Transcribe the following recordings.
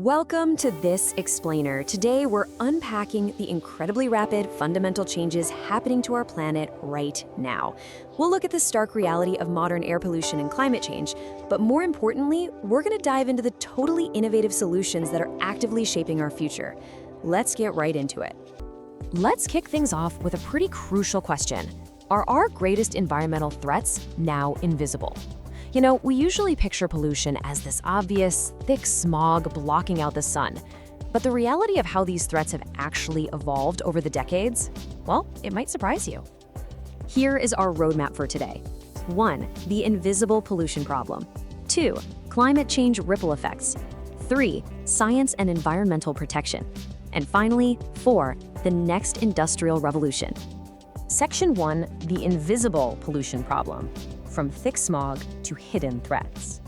Welcome to this explainer. Today we're unpacking the incredibly rapid fundamental changes happening to our planet right now. We'll look at the stark reality of modern air pollution and climate change, but more importantly, we're going to dive into the totally innovative solutions that are actively shaping our future. Let's get right into it. Let's kick things off with a pretty crucial question. Are our greatest environmental threats now invisible? You know, we usually picture pollution as this obvious, thick smog blocking out the sun. But the reality of how these threats have actually evolved over the decades, well, it might surprise you. Here is our roadmap for today. 1. The invisible pollution problem. 2. Climate change ripple effects. 3. Science and environmental protection. And finally, 4. The next industrial revolution. Section 1. The invisible pollution problem. From thick smog to hidden threats.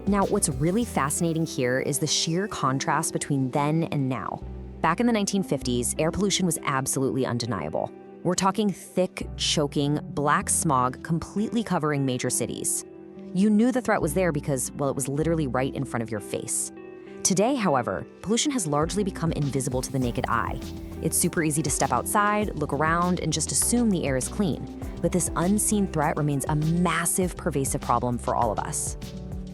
Now, what's really fascinating here is the sheer contrast between then and now. Back in the 1950s, air pollution was absolutely undeniable. We're talking thick, choking, black smog completely covering major cities. You knew the threat was there because, well, it was literally right in front of your face. Today, however, pollution has largely become invisible to the naked eye. It's super easy to step outside, look around, and just assume the air is clean. But this unseen threat remains a massive, pervasive problem for all of us.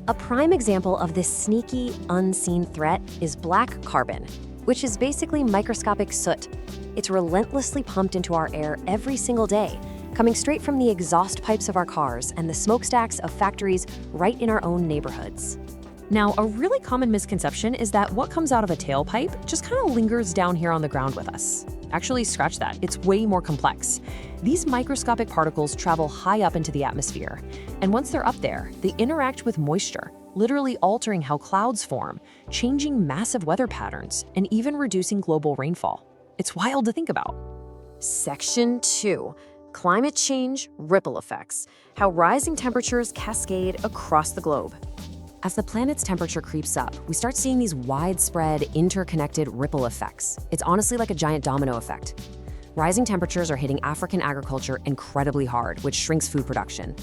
A prime example of this sneaky, unseen threat is black carbon, which is basically microscopic soot. It's relentlessly pumped into our air every single day, coming straight from the exhaust pipes of our cars and the smokestacks of factories right in our own neighborhoods. Now, a really common misconception is that what comes out of a tailpipe just kind of lingers down here on the ground with us. Actually, scratch that. It's way more complex. These microscopic particles travel high up into the atmosphere, and once they're up there, they interact with moisture, literally altering how clouds form, changing massive weather patterns, and even reducing global rainfall. It's wild to think about. Section 2. Climate change ripple effects. How rising temperatures cascade across the globe. As the planet's temperature creeps up, we start seeing these widespread, interconnected ripple effects. It's honestly like a giant domino effect. Rising temperatures are hitting African agriculture incredibly hard, which shrinks food production.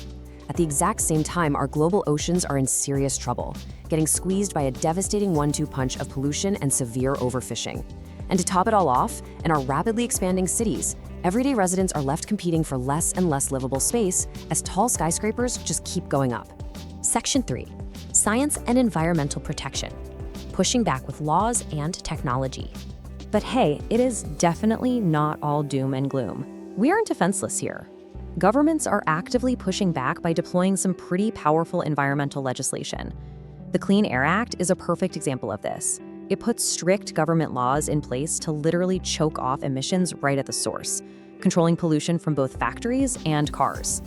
At the exact same time, our global oceans are in serious trouble, getting squeezed by a devastating 1-2 punch of pollution and severe overfishing. And to top it all off, in our rapidly expanding cities, everyday residents are left competing for less and less livable space as tall skyscrapers just keep going up. Section 3. Science and environmental protection, pushing back with laws and technology. But hey, it is definitely not all doom and gloom. We aren't defenseless here. Governments are actively pushing back by deploying some pretty powerful environmental legislation. The Clean Air Act is a perfect example of this. It puts strict government laws in place to literally choke off emissions right at the source, controlling pollution from both factories and cars.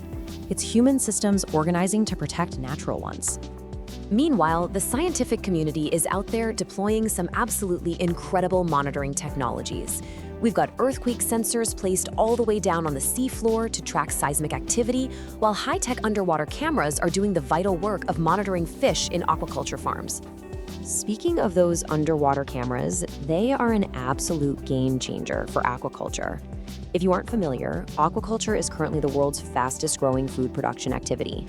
It's human systems organizing to protect natural ones. Meanwhile, the scientific community is out there deploying some absolutely incredible monitoring technologies. We've got earthquake sensors placed all the way down on the seafloor to track seismic activity, while high-tech underwater cameras are doing the vital work of monitoring fish in aquaculture farms. Speaking of those underwater cameras, they are an absolute game changer for aquaculture. If you aren't familiar, aquaculture is currently the world's fastest-growing food production activity.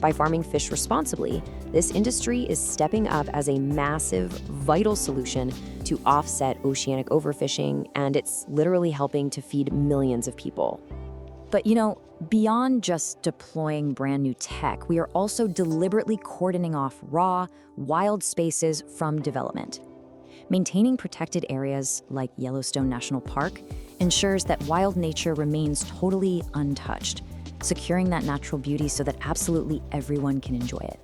By farming fish responsibly, this industry is stepping up as a massive, vital solution to offset oceanic overfishing, and it's literally helping to feed millions of people. But you know, beyond just deploying brand new tech, we are also deliberately cordoning off raw, wild spaces from development. Maintaining protected areas like Yellowstone National Park ensures that wild nature remains totally untouched, securing that natural beauty so that absolutely everyone can enjoy it.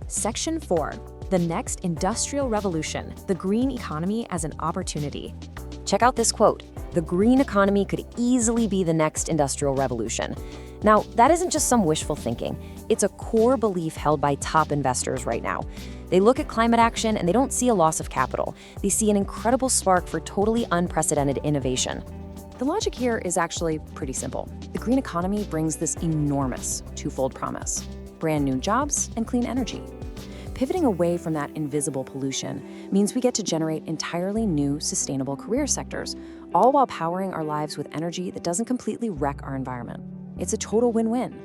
Section 4. The next industrial revolution, the green economy as an opportunity. Check out this quote. The green economy could easily be the next industrial revolution. Now, that isn't just some wishful thinking. It's a core belief held by top investors right now. They look at climate action and they don't see a loss of capital. They see an incredible spark for totally unprecedented innovation. The logic here is actually pretty simple. The green economy brings this enormous twofold promise: brand new jobs and clean energy. Pivoting away from that invisible pollution means we get to generate entirely new, sustainable career sectors, all while powering our lives with energy that doesn't completely wreck our environment. It's a total win-win.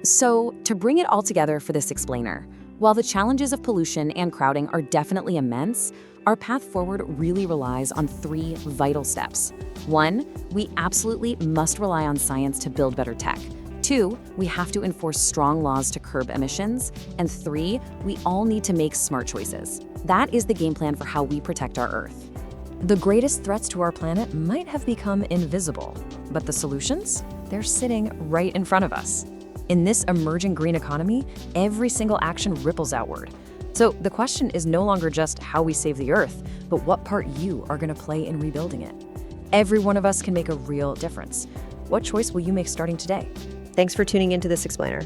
So, to bring it all together for this explainer, While the challenges of pollution and crowding are definitely immense, our path forward really relies on 3 vital steps. 1, we absolutely must rely on science to build better tech. 2, we have to enforce strong laws to curb emissions. And 3, we all need to make smart choices. That is the game plan for how we protect our Earth. The greatest threats to our planet might have become invisible, but the solutions? They're sitting right in front of us. In this emerging green economy, every single action ripples outward. So the question is no longer just how we save the Earth, but what part you are going to play in rebuilding it. Every one of us can make a real difference. What choice will you make starting today? Thanks for tuning into this explainer.